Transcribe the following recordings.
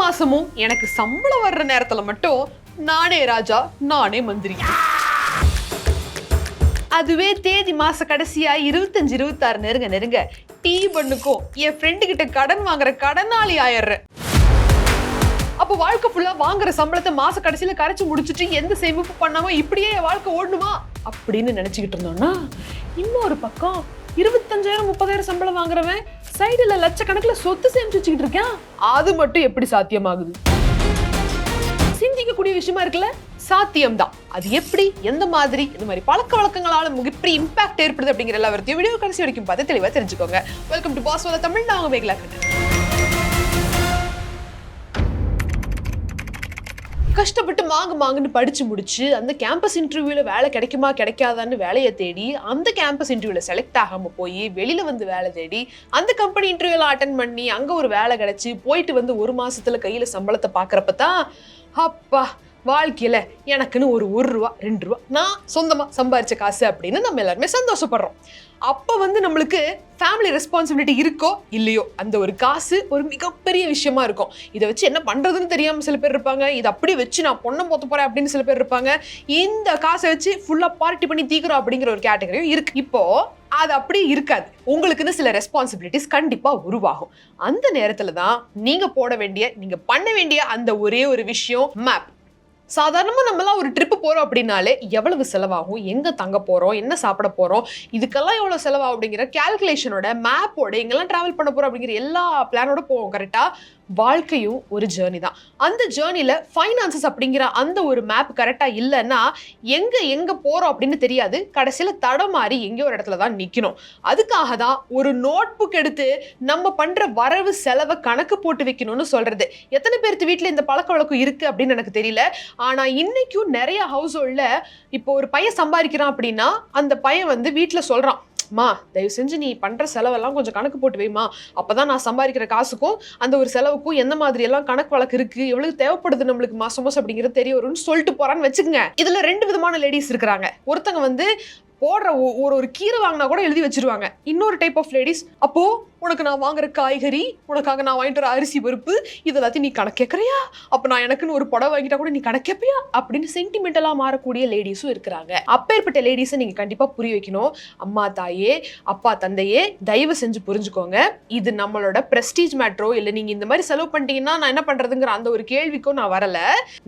மாசமும் எனக்கு சம்பளம் வர்ற நேரத்துல மட்டும் நானே ராஜா நானே மந்திரி. அதுவே தேதி மாச கடைசியா 25-26 நெருங்க டீ பண்ணுக்கும் என் ஃப்ரெண்டு கிட்ட கடன் வாங்குற கடனாளி ஆயிடுறேன். அப்போ வாழ்க்கை ஃபுல்லா வாங்குற சம்பளத்தை மாச கடைசியில கரைச்சு முடிச்சுட்டு எந்த சேமிப்பு பண்ணாம இப்படியே என் வாழ்க்கை ஓடணுமா அப்படின்னு நினைச்சுக்கிட்டு இருந்தோம்னா, இன்னொரு பக்கம் 25,000-30,000 சம்பளம் வாங்குறவன் சைடுல லட்சக்கணக்குல சொத்து சேமிச்சு வச்சுக்கிட்டு இருக்கேன். அது மட்டும் எப்படி சாத்தியமாகுது? சிந்திக்கக்கூடிய விஷயமா இருக்குல்ல, சாத்தியம்தான். அது எப்படி, எந்த மாதிரி, இந்த மாதிரி பழக்க வழக்கங்களால எப்படி இம்பாக்ட் ஏற்படுது அப்படிங்கிற எல்லாத்தையும் வீடியோ கடைசி வரைக்கும் பார்த்து தெளிவா தெரிஞ்சுக்கோங்க. வெல்கம் டு பாஸ் வாலா தமிழ். நான் உங்க மேகலா. கஷ்டப்பட்டு மாங்குன்னு படிச்சு முடிச்சு அந்த கேம்பஸ் இன்டர்வியூல வேலை கிடைக்குமா கிடைக்காதான்னு வேலையை தேடி அந்த கேம்பஸ் இன்டர்வியூல செலக்ட் ஆகாம போய் வெளியில வந்து வேலை தேடி அந்த கம்பெனி இன்டர்வியூல அட்டென்ட் பண்ணி அங்க ஒரு வேலை கிடைச்சு போயிட்டு வந்து 1 மாசத்துல கையில சம்பளத்தை பாக்குறப்பதான் அப்பா வாழ்க்கையில எனக்குன்னு ஒரு ரூபா 2 ரூபா நான் சொந்தமா சம்பாரிச்ச காசு அப்படின்னு நம்ம எல்லாருமே சந்தோஷப்படுறோம். அப்ப வந்து நம்மளுக்கு ஃபேமிலி ரெஸ்பான்சிபிலிட்டி இருக்கோ இல்லையோ, அந்த ஒரு காசு ஒரு மிகப்பெரிய விஷயமா இருக்கும். இதை வச்சு என்ன பண்றதுன்னு தெரியாம சில பேர் இருப்பாங்க. இதை அப்படி வச்சு நான் பொண்ணை போத்த போறேன் அப்படின்னு சில பேர் இருப்பாங்க. இந்த காசை வச்சு ஃபுல்லா பார்ட்டி பண்ணி தீக்கிறோம் அப்படிங்கிற ஒரு கேட்டகரியும் இருக்கு. இப்போ அது அப்படி இருக்காது. உங்களுக்குன்னு சில ரெஸ்பான்சிபிலிட்டிஸ் கண்டிப்பா உருவாகும். அந்த நேரத்துல தான் நீங்க போட வேண்டிய, நீங்க பண்ண வேண்டிய அந்த ஒரே ஒரு விஷயம் மேப். சாதாரணமா நம்மளாம் ஒரு ட்ரிப்பு போறோம் அப்படின்னாலே எவ்வளவு செலவாகும், எங்க தங்க போறோம், என்ன சாப்பிட போறோம், இதுக்கெல்லாம் எவ்வளவு செலவாகும் அப்படிங்கிற கால்குலேஷனோட, மேப்போட, எங்கெல்லாம் டிராவல் பண்ண போறோம் அப்படிங்கிற எல்லா பிளானோட போவோம். கரெக்டா? வாழ்க்கையும் ஒரு ஜேர்னி தான். அந்த ஜேர்னில ஃபைனான்சஸ் அப்படிங்கிற அந்த ஒரு மேப் கரெக்டா இல்லைன்னா எங்க போறோம் அப்படின்னு தெரியாது. கடைசியில தடமாறி எங்கேயோ ஒரு இடத்துல தான் நிக்கணும். அதுக்காக தான் ஒரு நோட் புக் எடுத்து நம்ம பண்ற வரவு செலவை கணக்கு போட்டு வைக்கணும்னு சொல்றது. எத்தனை பேருக்கு வீட்டுல இந்த பழக்க வழக்கம் இருக்கு அப்படின்னு எனக்கு தெரியல. ஆனா இன்னைக்கும் நிறைய ஹவுஸ் ஹோல்ட்ல இப்போ ஒரு பையன் சம்பாதிக்கிறான் அப்படின்னா அந்த பையன் வந்து வீட்டுல சொல்றான், மா தயவு செஞ்சு நீ பண்ற செலவெல்லாம் கொஞ்சம் கணக்கு போட்டு வைமா, அப்பதான் நான் சம்பாதிக்கிற காசுக்கும் அந்த ஒரு செலவுக்கும் எந்த மாதிரி எல்லாம் கணக்கு வழக்கு இருக்கு, எவ்வளவு தேவைப்படுது நம்மளுக்கு மாசம் அப்படிங்கிறது தெரிய வரும்னு சொல்லிட்டு போறான்னு வச்சுக்கோங்க. இதுல 2 விதமான லேடிஸ் இருக்கிறாங்க. ஒருத்தங்க வந்து போடுற ஒரு கீரை வாங்கினா கூட எழுதி வச்சிருவாங்க. இன்னொரு டைப் ஆஃப் லேடிஸ், அப்போ உனக்கு நான் வாங்குற காய்கறி, உனக்காக நான் வாங்கிட்டு வர அரிசி பருப்பு, இதெல்லாத்தையும் நீ கணக்கு கேட்கறியா, அப்ப நான் எனக்குன்னு ஒரு புடவை வாங்கிட்டா கூட நீ கணக்கு கேட்பியா அப்படின்னு சென்டிமெண்டலா மாறக்கூடிய லேடிஸும் இருக்கிறாங்க. அப்பேற்பட்ட லேடிஸை நீங்க கண்டிப்பா புரிய வைக்கணும். அம்மா தாயே, அப்பா தந்தையே, தயவு செஞ்சு புரிஞ்சுக்கோங்க. இது நம்மளோட பிரஸ்டீஜ் மேட்ரோ இல்ல நீங்க இந்த மாதிரி செலவு பண்ணிட்டீங்கன்னா நான் என்ன பண்றதுங்கிற அந்த ஒரு கேள்விக்கும் நான் வரல.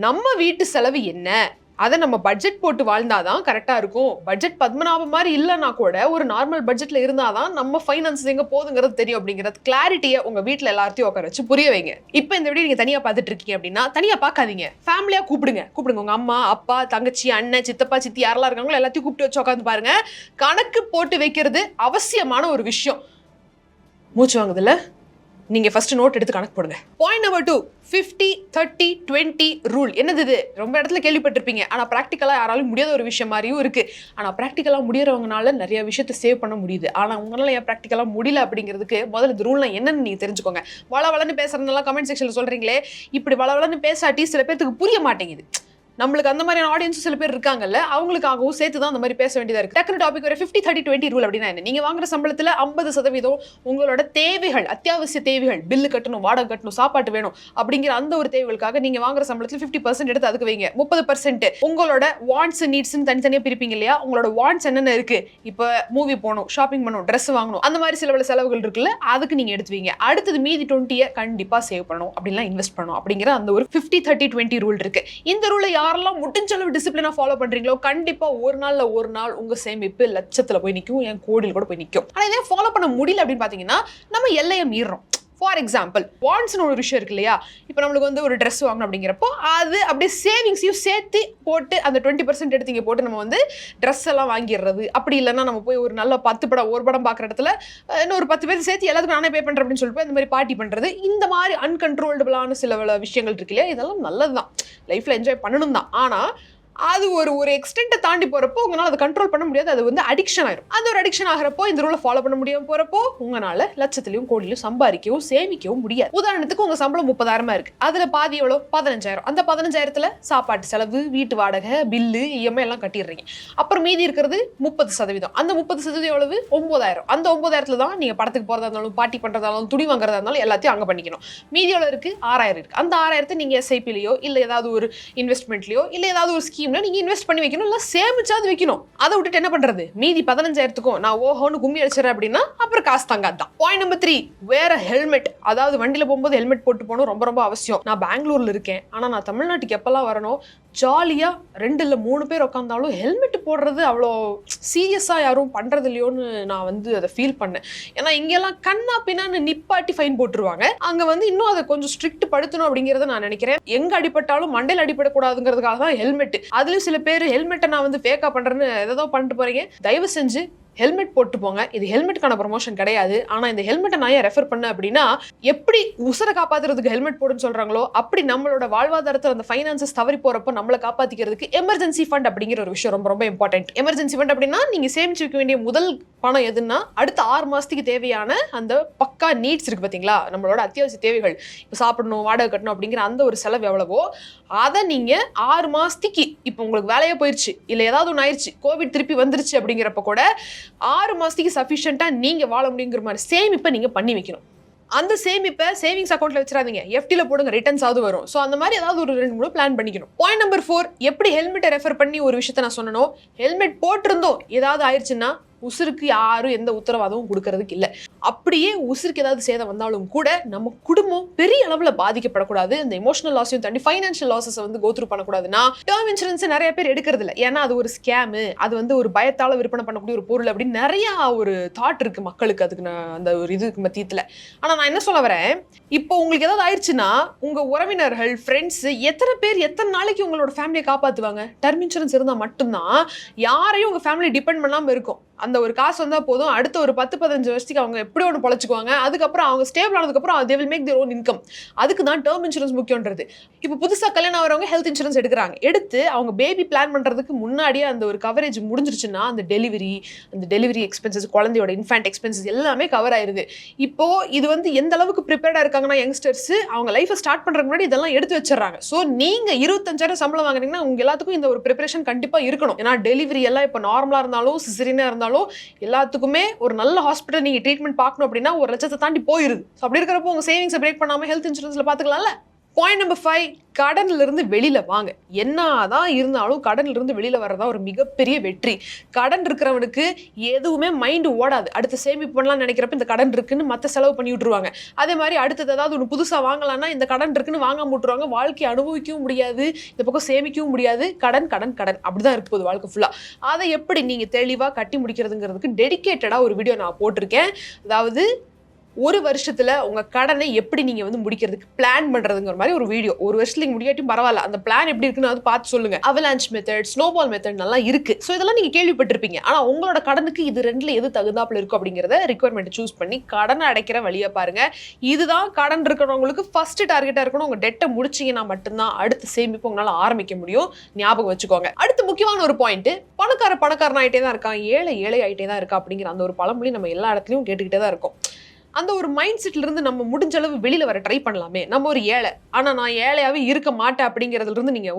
நம்ம வீட்டு செலவு என்ன, அதை நம்ம பட்ஜெட் போட்டு வாழ்ந்தாதான் கரெக்டா இருக்கும். பட்ஜெட் பத்மநாபம் மாதிரி இல்லைன்னா கூட ஒரு நார்மல் பட்ஜெட்ல இருந்தாதான் நம்ம ஃபைனான்ஸ் எங்க போகுதுங்கிறது தெரியும். அப்படிங்கிறது கிளாரிட்டியை உங்க வீட்டுல எல்லாத்தையும் உட்கார வச்சு புரிய வைங்க. இப்போ இந்த வீடியோ நீங்க தனியா பார்த்துட்டு இருக்கீங்க அப்படின்னா தனியா பார்க்காதீங்க, ஃபேமிலியா கூப்பிடுங்க. உங்க அம்மா அப்பா தங்கச்சி அண்ணன் சித்தப்பா சித்தி யாரெல்லாம் இருக்காங்களோ எல்லாத்தையும் கூப்பிட்டு வச்சு உட்காந்து பாருங்க. கணக்கு போட்டு வைக்கிறது அவசியமான ஒரு விஷயம். மூச்சு வாங்குதுல்ல, நீங்க ஃபர்ஸ்ட் நோட் எடுத்து கணக்கு போடுங்க. Point number 2, 50-30-20 rule. என்னது இது? ரொம்ப இடத்துல கேள்விப்பட்டிருப்பீங்க. ஆனா பிராக்டிக்கலா யாராலும் முடியாத ஒரு விஷயம் மாதிரியும் இருக்கு. ஆனா பிராக்டிக்கலா முடியறவங்கனால நிறைய விஷயத்தை சேவ் பண்ண முடியுது. ஆனா உங்களால ஏன் பிராக்டிக்கலா முடியல அப்படிங்கிறதுக்கு முதல்ல இந்த ரூல்னா என்னன்னு நீங்க தெரிஞ்சுக்கோங்க. வளவளன்னு பேசுறதுனால கமெண்ட் செக்ஷன்ல சொல்றீங்களே, இப்படி வளவளன்னு பேசாட்டி சில பேருக்கு புரிய மாட்டேங்குது. நம்மளுக்கு அந்த மாதிரியான ஆடியன்ஸும் சில பேர் இருக்காங்கல்ல, அவங்களுக்காகவும் சேர்த்து தான் அந்த மாதிரி பேச வேண்டியதா இருக்கு. டக்குனு டாபிக் வர 50-30-20 ரூல் அப்படின்னா என்ன? நீங்க வாங்குற சம்பளத்துல 50% உங்களோட தேவைகள், அத்தியாவசிய தேவைகள், பில்லு கட்டணும், வாடகை கட்டணும், சாப்பாட்டு வேணும் அப்படிங்கிற அந்த ஒரு தேவைகளுக்காக நீங்க வாங்குற சம்பளத்துல 50% எடுத்து அதுக்கு வைங்க. 30% உங்களோட வாண்ட்ஸ் நீட்ஸ் தனித்தனியா பிரிப்பீங்க இல்லையா? உங்களோட வாண்ட்ஸ் என்னென்ன இருக்கு, இப்ப மூவி போகணும், ஷாப்பிங் பண்ணணும், ட்ரெஸ் வாங்கணும், அந்த மாதிரி சில செலவுகள் இருக்குல்ல, அதுக்கு நீங்க எடுத்து வைங்க. அடுத்தது மீதி 20 கண்டிப்பா சேவ் பண்ணணும், அப்படின்லாம் இன்வெஸ்ட் பண்ணணும் அப்படிங்கிற அந்த ஒரு 50-30-20 ரூல் இருக்கு. இந்த ரூலை யாரெல்லாம் முடிஞ்ச அளவு டிசிப்ளினா ஃபாலோ பண்றீங்களோ கண்டிப்பா ஒரு நாள் உங்க சேமிப்பு லட்சத்துல போய் நிற்கும், என் கோடியில் கூட போய் நிற்கும். ஆனா இதே ஃபாலோ பண்ண முடியல அப்படின்னு பாத்தீங்கன்னா நம்ம எல்லையை மீறோம். ஃபார் எக்ஸாம்பிள், வாண்ட்ஸ்னு ஒரு விஷயம் இருக்கு இல்லையா? இப்போ நம்மளுக்கு வந்து ஒரு ட்ரெஸ் வாங்கணும் அப்படிங்கிறப்போ அது அப்படியே சேவிங்ஸையும் சேர்த்து போட்டு அந்த 20% எடுத்து இங்கே போட்டு நம்ம வந்து ட்ரெஸ் எல்லாம் வாங்கிடுறது. அப்படி இல்லைன்னா நம்ம போய் ஒரு நல்ல 10 படம் ஒரு படம் பார்க்குற இடத்துல இன்னும் ஒரு 10 பேர் சேர்த்து எல்லாத்துக்கும் நானே பே பண்ணுறேன் அப்படின்னு சொல்லிட்டு இந்த மாதிரி பார்ட்டி பண்ணுறது. இந்த மாதிரி அன்கண்ட்ரோல்டபிளான சில விஷயங்கள் இருக்கு இல்லையா? இதெல்லாம் நல்லது தான், லைஃப்பில் என்ஜாய் பண்ணணும் தான். ஆனால் அது ஒரு எக்ஸ்டென்ட்டை தாண்டி போறப்போ உங்களால அதை கண்ட்ரோல் பண்ண முடியாது. அது வந்து அடிக்ஷன் ஆயிரும். அந்த ஒரு அடிக்ஷன் ஆகிறப்போ இந்த ரூலை ஃபாலோ பண்ண முடியாம போறப்போ உங்களால லட்சத்திலையும் கோடிலையும் சம்பாதிக்கவும் சேமிக்கவும் முடியாது. உதாரணத்துக்கு உங்க சம்பளம் 30,000 இருக்கு. அதுல பாதி எவ்வளோ? 15,000. அந்த 15,000த்துல சாப்பாட்டு செலவு, வீட்டு வாடகை, பில்லு, இஎம்ஐ எல்லாம் கட்டிடுறீங்க. அப்புறம் மீதி இருக்கிறது 30%. அந்த 30% எவ்வளவு? 9,000. அந்த 9,000த்துல தான் நீங்க படத்துக்கு போறதா இருந்தாலும், பார்ட்டி பண்றதா இருந்தாலும், துணி வாங்குறதா இருந்தாலும் எல்லாத்தையும் அங்க பண்ணிக்கணும். மீதி எவ்வளவு இருக்கு? 6,000 இருக்கு. அந்த 6,000த்தை நீங்க எஸ்ஐபிலையோ இல்ல ஏதாவது ஒரு இன்வெஸ்ட்மெண்ட்லயோ இல்ல ஏதாவது ஒரு ஸ்கீம்ல நீங்க இன்வெஸ்ட் பண்ணி வைக்கணும், இல்ல சேமிச்சாது வைக்கணும். அதை விட்டுட்டு என்ன பண்றது? மீதி 15,000த்துக்கும் நான் ஓஹோன்னு கும்மி அடிச்சிடறேன் அப்படின்னா அப்புறம் காசு தங்காதான். பாயிண்ட் நம்பர் 3, வேற ஹெல்மெட். அதாவது வண்டியில போகும்போது ஹெல்மெட் போட்டு போகணும், ரொம்ப ரொம்ப அவசியம். நான் பெங்களூர்ல இருக்கேன், ஆனா நான் தமிழ்நாட்டுக்கு எப்பெல்லாம் வரணும், ஜாலியா 2 இல்ல 3 பேர் உட்காந்தாலும் ஹெல்மெட் போடுறது அவ்வளோ சீரியஸா யாரும் பண்றது இல்லையோன்னு நான் வந்து அதை ஃபீல் பண்ணேன். ஏன்னா இங்கெல்லாம் கண்ணா பின்னான்னு நிப்பாட்டி ஃபைன் போட்டுருவாங்க. அங்க வந்து இன்னும் அதை கொஞ்சம் ஸ்ட்ரிக்ட் படுத்தணும் அப்படிங்கறத நான் நினைக்கிறேன். எங்க அடிபட்டாலும் மண்டையில் அடிபடக்கூடாதுங்கிறதுக்காக தான் ஹெல்மெட். அதுலயும் சில பேர் ஹெல்மெட்டை நான் வந்து ஃபேக்கா பண்றேன்னு ஏதோ பண்ணிட்டு போறீங்க. தயவு செஞ்சு ஹெல்மெட் போட்டு போங்க. இது ஹெல்மெட்டுக்கான ப்ரமோஷன் கிடையாது. ஆனா இந்த ஹெல்மெட்டை நான் ஏன் ரெஃபர் பண்ண அப்படின்னா, எப்படி உசுரை காப்பாத்துறதுக்கு ஹெல்மெட் போடுன்னு சொல்றாங்களோ அப்படி நம்மளோட வாழ்வாதாரத்தில் அந்த ஃபைனான்சஸ் தவறி போறப்ப நம்மளை காப்பாத்திக்கிறதுக்கு எமர்ஜென்சி ஃபண்ட் அப்படிங்கிற ஒரு விஷயம் ரொம்ப ரொம்ப இம்பார்ட்டன்ட். எமர்ஜென்சி ஃபண்ட் அப்படின்னா நீங்க சேமிச்சு வைக்க வேண்டிய முதல் பணம் எதுன்னா, அடுத்த 6 மாசத்துக்கு தேவையான அந்த பக்கா நீட்ஸ் இருக்கு பாத்தீங்களா, நம்மளோட அத்தியாவசிய தேவைகள், இப்போ சாப்பிடணும், வாடகை கட்டணும் அப்படிங்கிற அந்த ஒரு செலவு எவ்வளவோ அதை நீங்க 6 மாசத்துக்கு, இப்போ உங்களுக்கு வேலையே போயிருச்சு இல்ல ஏதாவது ஒன்று ஆயிடுச்சு, கோவிட் திருப்பி வந்துருச்சு அப்படிங்கிறப்ப கூட 6 மாசத்துக்கு சஃபிஷியண்டா நீங்க வாழ முடியுங்கிற மாதிரி சேமிப்பை நீங்க பண்ணி வைக்கணும். அந்த சேமிப்பை சேவிங்ஸ் அக்கௌண்ட்ல வச்சிடாதீங்க, எஃப்டில போடுங்க, ரிட்டர்ன்ஸ் ஆகுது வரும். ஸோ அந்த மாதிரி ஏதாவது ஒரு 2-3 பிளான் பண்ணிக்கணும். பாயிண்ட் நம்பர் 4, எப்படி ஹெல்மெட்டை ரெஃபர் பண்ணி ஒரு விஷயத்த நான் சொன்னனோ, ஹெல்மெட் போட்டிருந்தோம் ஏதாவது ஆயிடுச்சுன்னா உசுருக்கு யாரும் எந்த உத்தரவாதமும் கொடுக்கறதுக்கு இல்லை. அப்படியே உசுருக்கு ஏதாவது சேதம் வந்தாலும் கூட நம்ம குடும்பம் பெரிய அளவில் பாதிக்கப்படக்கூடாது. இந்த எமோஷனல் லாஸையும் தாண்டி ஃபைனான்ஷியல் லாஸஸ் வந்து கோத்ரூ பண்ணக்கூடாதுன்னா டேர்ம் இன்சூரன்ஸ் நிறைய பேர் எடுக்கிறது இல்லை. ஏன்னா அது ஒரு ஸ்கேமு, அது வந்து ஒரு பயத்தால விற்பனை பண்ணக்கூடிய ஒரு பொருள் அப்படின்னு நிறைய ஒரு தாட் இருக்கு மக்களுக்கு. அதுக்கு நான் அந்த ஒரு இதுக்கு மத்தியத்தில். ஆனால் நான் என்ன சொல்ல வரேன், இப்போ உங்களுக்கு ஏதாவது ஆயிடுச்சுன்னா உங்க உறவினர்கள், ஃப்ரெண்ட்ஸ் எத்தனை பேர் எத்தனை நாளைக்கு உங்களோட ஃபேமிலியை காப்பாற்றுவாங்க? டேர்ம் இன்சூரன்ஸ் இருந்தால் மட்டும்தான் யாரையும் உங்க ஃபேமிலி டிபெண்ட் பண்ணாமல் இருக்கும். அந்த ஒரு காசு வந்தா போதும், அடுத்த ஒரு 10-15 வருஷத்துக்கு அவங்க எப்படி ஒன்று பொழைச்சுக்குவாங்க. அதுக்கப்புறம் அவங்க ஸ்டேபிள் ஆனதுக்கப்புறம் they will make their own income. அதுக்கு தான் டேர்ம் இன்சூரன்ஸ் முக்கியன்றது. இப்போ புதுசாக கல்யாணம் ஆகிறவங்க ஹெல்த் இன்சூரன்ஸ் எடுக்கிறாங்க. எடுத்து அவங்க பேபி பிளான் பண்ணுறதுக்கு முன்னாடியே அந்த ஒரு கவரேஜ் முடிஞ்சிருச்சுன்னா அந்த டெலிவரி எக்ஸ்பென்சஸ், குழந்தையோட இன்ஃபேண்ட் எக்ஸ்பென்சஸ் எல்லாமே கவர் ஆயிருது. இப்போ இது வந்து எந்த அளவுக்கு ப்ரிப்பேர்டாக இருக்காங்கன்னா யங்ஸ்டர்ஸ், அவங்க லைஃபை ஸ்டார்ட் பண்ணுறதுக்கு முன்னாடி இதெல்லாம் எடுத்து வச்சிடறாங்க. ஸோ நீங்கள் 25,000 சம்பளம் வாங்குறீங்கன்னா உங்க எல்லாத்துக்கும் இந்த ஒரு ப்ரிப்பரேஷன் கண்டிப்பாக இருக்கணும். ஏன்னா டெலிவரி எல்லாம் இப்போ நார்மலாக இருந்தாலும் சிசரியனாக இருந்தாலும் எல்லாத்துக்குமே ஒரு நல்ல ஹாஸ்பிட்டல் நீங்க ட்ரீட்மெண்ட் பார்க்கணும் அப்படின்னா 1 லட்சத்தை தாண்டி போயிருது. அப்படி இருக்கிறப்போ உங்க சேவிங்ஸை பிரேக் பண்ணாம ஹெல்த் இன்சூரன்ஸ்ல பாத்துக்கலாம்ல. பாயிண்ட் நம்பர் 5, கடன்ல இருந்து வெளியில வாங்க. என்னதான் இருந்தாலும் கடன்ல இருந்து வெளியில வர்றதா ஒரு மிகப்பெரிய வெற்றி. கடன் இருக்கிறவனுக்கு எதுவுமே மைண்ட் ஓடாது. அடுத்து சேமிப்பு பண்ணலாம்னு நினைக்கிறப்ப இந்த கடன் இருக்குன்னு மற்ற செலவு பண்ணி விட்டுருவாங்க. அதே மாதிரி அடுத்தது ஏதாவது ஒன்று புதுசா வாங்கலாம்னா இந்த கடன் இருக்குன்னு வாங்காம விட்டுருவாங்க. வாழ்க்கையை அனுபவிக்கவும் முடியாது, இந்த பக்கம் சேமிக்கவும் முடியாது. கடன் கடன் கடன் அப்படிதான் இருக்கு போகுது வாழ்க்கை ஃபுல்லா. அதை எப்படி நீங்க தெளிவா கட்டி முடிக்கிறதுங்கிறதுக்கு டெடிகேட்டடா ஒரு வீடியோ நான் போட்டிருக்கேன். அதாவது ஒரு வருஷத்துல உங்க கடனை எப்படி நீங்க வந்து முடிக்கிறதுக்கு பிளான் பண்றதுங்கிற மாதிரி ஒரு வீடியோ. ஒரு வருஷத்துல நீங்க முடியாட்டியும் பரவாயில்ல, அந்த பிளான் எப்படி இருக்குன்னு அது பார்த்து சொல்லுங்க. அவலான்ச் மெத்தட், ஸ்னோபால் மெத்தட் நல்லா இருக்கு. ஸோ இதெல்லாம் நீங்க கேள்விப்பட்டிருப்பீங்க. ஆனா உங்களோட கடனுக்கு இது 2ல எது தகுந்தாப்புல இருக்கும் அப்படிங்கிறத ரிக்வயர்மெண்ட் சூஸ் பண்ணி கடனை அடைக்கிற வழியா பாருங்க. இதுதான் கடன் இருக்கிறவங்களுக்கு ஃபர்ஸ்ட் டார்கெட்டா இருக்கணும். உங்க டெட்டை முடிச்சீங்கன்னா மட்டும்தான் அடுத்த சேமிப்பு உங்களால ஆரம்பிக்க முடியும். ஞாபகம் வச்சுக்கோங்க. அடுத்து முக்கியமான ஒரு பாயிண்ட், பணக்காரன் ஆயிட்டே தான் இருக்கான், ஏழை ஆயிட்டே தான் இருக்கா அப்படிங்கிற அந்த ஒரு பழமொழி நம்ம எல்லா இடத்துலயும் கேட்டுக்கிட்டே தான் இருக்கும். அந்த ஒரு மைண்ட் செட்ல இருந்து நம்ம முடிஞ்ச அளவு வெளியில வர ட்ரை பண்ணலாமே. நம்ம ஒரு ஏழை, ஆனா நான் ஏழையாவே இருக்க மாட்டேன் அப்படிங்கறதுல இருந்து நீங்க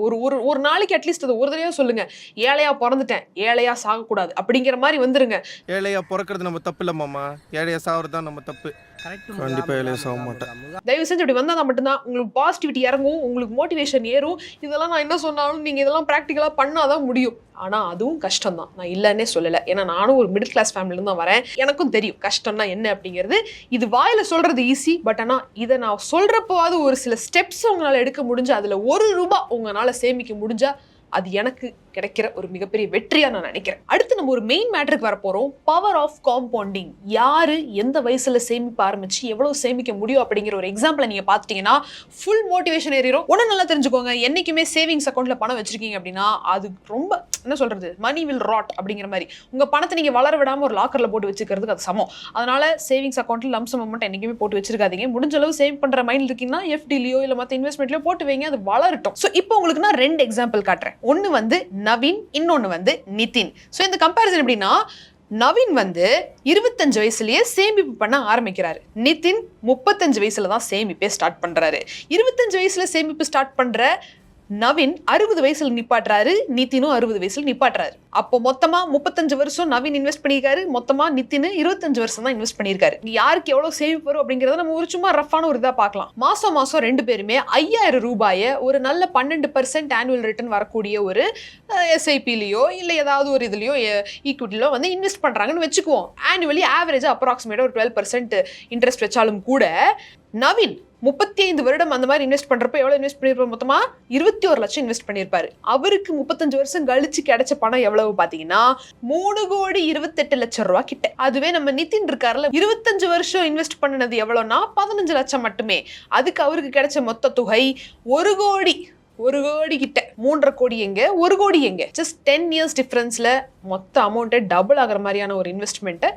ஒரு நாளைக்கு அட்லீஸ்ட் அது ஒரு தடவையா சொல்லுங்க, ஏழையா பிறந்துட்டேன், ஏழையா சாகக்கூடாது அப்படிங்கிற மாதிரி வந்துருங்க. ஏழையா பிறக்கிறது நம்ம தப்பு இல்ல மாமா, ஏழையா சாவறது தான் நம்ம தப்பு. கண்டிப்பா ஏழையா சாக மாட்டேன். தயவு செஞ்சு அப்படி வந்தா மட்டும்தான் உங்களுக்கு பாசிட்டிவிட்டி இறங்கும், உங்களுக்கு மோட்டிவேஷன் ஏறும். இதெல்லாம் நான் என்ன சொன்னாலும் நீங்க இதெல்லாம் ப்ராக்டிக்கலா பண்ணாதான் முடியும். ஆனா அதுவும் கஷ்டம் தான், நான் இல்லைன்னே சொல்லலை. ஏன்னா நானும் ஒரு மிடில் கிளாஸ் ஃபேமிலியில தான் வரேன், எனக்கும் தெரியும் கஷ்டம்னா என்ன அப்படிங்கிறது. இது வாயில சொல்றது ஈஸி, பட் ஆனா இதை நான் சொல்றப்போவாது ஒரு சில ஸ்டெப்ஸ் உங்களால எடுக்க முடிஞ்சு அதுல 1 ரூபாய் உங்களால சேமிக்க முடிஞ்சா அது எனக்கு கிடைக்கிற ஒரு மிகப்பெரிய வெற்றியா நான் நினைக்கிறேன். அடுத்து நம்ம ஒரு மெயின் மேட்டருக்கு வர போறோம். Power of compounding. யாரு எந்த வயசுல சேமிப்பு ஆரம்பிச்சு எவ்வளவு சேமிக்க முடியும் அப்படிங்கிற ஒரு எக்ஸாம்பிளை நீங்க பாத்தீங்கன்னா ஃபுல் மோட்டிவேஷன் ஏறிடும். ஒண்ணு நல்லா தெரிஞ்சுக்கோங்க, என்னைக்குமே சேவிங்ஸ் அக்கௌண்ட்ல பணம் வச்சிருக்கீங்க அப்படின்னா அது ரொம்ப என்ன சொல்றது, மணி வில் ராட் அப்படிங்கிற மாதிரி உங்க பணத்தை நீங்க வளர விடாம ஒரு லாக்கர்ல போட்டு வச்சுக்கிறதுக்கு அது சமம். அதனால சேவிங்ஸ் அக்கௌண்ட்ல லம்சம் அமௌண்ட் என்னைக்குமே போட்டு வச்சிருக்காதீங்க. முடிஞ்ச அளவு சேவ் பண்ற மைண்ட் இருக்கீங்கன்னா எஃப்டிலயோ இல்ல மத்த இன்வெஸ்ட்மெண்ட்லயோ போட்டு வைங்க, அது வளரட்டும். சோ இப்போ உங்களுக்கு நான் 2 எக்ஸாம்பிள் காட்டுறேன். ஒன்னு வந்து நவீன், இன்னொன்னு வந்து நிதின். சோ இந்த கம்பேரிசன் எப்படின்னா, நவீன் வந்து 25 வயசுலயே சேமிப்பு பண்ண ஆரம்பிக்கிறாரு. நிதின் 35 வயசுல தான் சேமிப்பே ஸ்டார்ட் பண்றாரு. 25 வயசுல சேமிப்பு ஸ்டார்ட் பண்ற நவீன் 60 வயசுல நிப்பாட்டுறாரு, நிதினும் 60 வயசுல நிப்பாட்டுறாரு. அப்போ மொத்தமா 35 வருஷம் நவீன் இன்வெஸ்ட் பண்ணிருக்காரு, மொத்தமா நிதின் 25 வருஷம் தான் இன்வெஸ்ட் பண்ணிருக்காரு. யாருக்கு எவ்வளவு சேமிப்பு வரும் அப்படிங்கறத நம்ம ஒரு சும்மா ரஃபான ஒரு இதா பார்க்கலாம். மாசம் மாசம் 2 பேருமே 5000 ரூபாயை ஒரு நல்ல 12% ஆனுவல் ரிட்டர்ன் வரக்கூடிய ஒரு எஸ்ஐபிலயோ இல்ல ஏதாவது ஒரு இதுலயோ ஈக்விட்டிலோ வந்து இன்வெஸ்ட் பண்றாங்கன்னு வச்சுக்குவோம். ஆனுவலி ஆவரேஜா அப்ராக்சிமேட்டா ஒரு 12% இன்ட்ரெஸ்ட் வச்சாலும் கூட நவீன் 35 வருடம் அந்த மாதிரி இன்வெஸ்ட் பண்றப்ப எவ்வளவு இன்வெஸ்ட் பண்ணிருப்பாரு? மொத்தமா 21 லட்சம் இன்வெஸ்ட் பண்ணிருப்பாரு. அவருக்கு 35 வருஷம் கழிச்சு கிடைச்ச பணம் எவ்வளவு பாத்தீங்கன்னா 3,28,00,000 ரூபாய் கிட்ட. அதுவே நம்ம நிதின் இருக்காருல, 25 வருஷம் இன்வெஸ்ட் பண்ணது எவ்வளவுனா 15 லட்சம் மட்டுமே. அதுக்கு அவருக்கு கிடைச்ச மொத்த தொகை 1 கோடி கிட்ட. 3.5 கோடி எங்க, 1 கோடி எங்க? ஜஸ்ட் 10 இயர்ஸ் டிஃபரன்ஸ்ல மொத்த அமௌண்ட்டை டபுள் ஆகிற மாதிரியான ஒரு இன்வெஸ்ட்மெண்ட்டை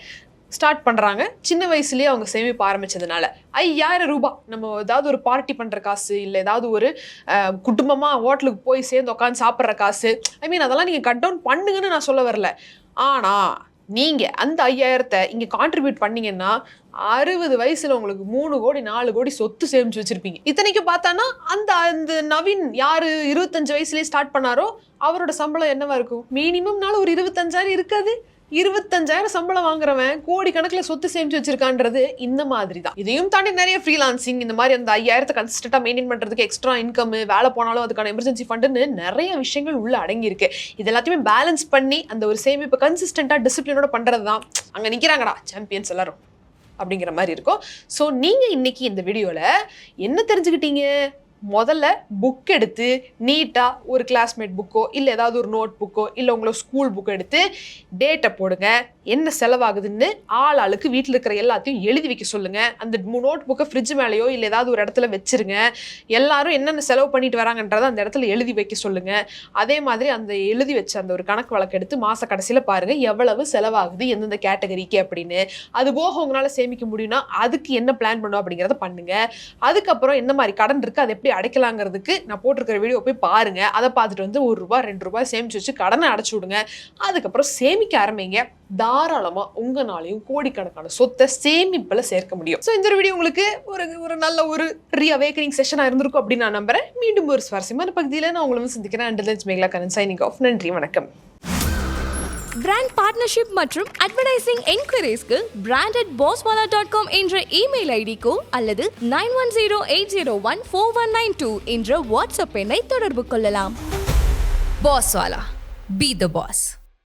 ஸ்டார்ட் பண்றாங்க. சின்ன வயசுலயே அவங்க சேமிப்பு ஆரம்பிச்சதுனால 5000 ரூபாய் நம்ம ஏதாவது ஒரு பார்ட்டி பண்ற காசு, இல்ல ஏதாவது ஒரு குடும்பமா ஹோட்டலுக்கு போய் சேர்ந்து உட்காந்து சாப்பிட்ற காசு, ஐ மீன் அதெல்லாம் நீங்க கட் டவுன் பண்ணுங்கன்னு நான் சொல்ல வரல. ஆனா நீங்க அந்த 5000 இங்க கான்ட்ரிபியூட் பண்ணீங்கன்னா 60 வயசுல உங்களுக்கு 3 கோடி 4 கோடி சொத்து சேமிச்சு வச்சிருப்பீங்க. இத்தனைக்கு பார்த்தானா அந்த நவீன் யாரு 25 வயசுலயே ஸ்டார்ட் பண்ணாரோ அவரோட சம்பளம் என்னவா இருக்கும்? மினிமம்னால ஒரு 25,000 இருக்காது. 25,000 சம்பளம் வாங்குறவன் கோடி கணக்குல சொத்து சேமிச்சு வச்சிருக்கான்றது இந்த மாதிரி தான். இதையும் தாண்டி நிறைய ஃப்ரீலான்சிங், இந்த மாதிரி அந்த 5000 கன்சிஸ்டன்டா மெயின்டைன் பண்றதுக்கு எக்ஸ்ட்ரா இன்கம், வேலை போனாலும் அதுக்கான எமர்ஜென்சி ஃபண்டுன்னு நிறைய விஷயங்கள் உள்ள அடங்கி இருக்கு. இது எல்லாத்தையுமே பேலன்ஸ் பண்ணி அந்த ஒரு சேமிப்பு கன்சிஸ்டன்டா டிசிப்ளினோட பண்றது தான் அங்க நிக்கிறாங்கடா சாம்பியன்ஸ் எல்லாரும் அப்படிங்கிற மாதிரி இருக்கும். ஸோ நீங்க இன்னைக்கு இந்த வீடியோல என்ன தெரிஞ்சுக்கிட்டீங்க? முதல்ல புக் எடுத்து நீட்டாக ஒரு கிளாஸ்மேட் புக்கோ இல்லை ஏதாவது ஒரு நோட் புக்கோ இல்லை உங்களோட ஸ்கூல் புக்கோ எடுத்து டேட்டை போடுங்க. என்ன செலவாகுதுன்னு ஆளுக்கு வீட்டில் இருக்கிற எல்லாத்தையும் எழுதி வைக்க சொல்லுங்கள். அந்த நோட் புக்கை ஃப்ரிட்ஜ் மேலேயோ இல்லை ஏதாவது ஒரு இடத்துல வச்சுருங்க. எல்லாரும் என்னென்ன செலவு பண்ணிட்டு வராங்கன்றதை அந்த இடத்துல எழுதி வைக்க சொல்லுங்கள். அதே மாதிரி அந்த எழுதி வச்ச அந்த ஒரு கணக்கு வழக்கு எடுத்து மாத கடைசியில் பாருங்கள் எவ்வளவு செலவாகுது எந்தெந்த கேட்டகரிக்கு அப்படின்னு. அது போக உங்களால் சேமிக்க முடியும்னா அதுக்கு என்ன பிளான் பண்ணும் அப்படிங்கிறத பண்ணுங்கள். அதுக்கப்புறம் என்ன மாதிரி கடன் இருக்குது அதை எப்படி அடைக்கலாங்கிறதுக்கு நான் போட்டிருக்கிற வீடியோ போய் பாருங்க. அதை பார்த்துட்டு வந்து 1 ரூபாய் 2 ரூபாய் சேமிச்சு வச்சு கடனை அடைச்சு விடுங்க. அதுக்கப்புறம் சேமிக்க ஆரம்பிங்க. தாராளமா உங்களாலையும் கோடிக்கணக்கான சொத்தை சேமிப்புல சேர்க்க முடியும். ஸோ இந்த வீடியோ உங்களுக்கு ஒரு நல்ல ஒரு ரீஅவேக்கனிங் செஷனா இருந்திருக்கும் அப்படின்னு நான் நம்புறேன். மீண்டும் ஒரு சுவாரஸ்யமான பகுதியில் நான் உங்களை சந்திக்கிறேன். Until then Megala Kannan signing off. நன்றி, வணக்கம். பிராண்ட் பார்ட்னர்ஷிப் மற்றும் அட்வர்டைசிங் என்கொயரிஸ்க்கு brand@bosswala.com என்ற இமெயில் ஐடிக்கோ அல்லது 9108014192 என்ற வாட்ஸ்அப் எண்ணை தொடர்பு கொள்ளலாம். Bosswala, be the boss.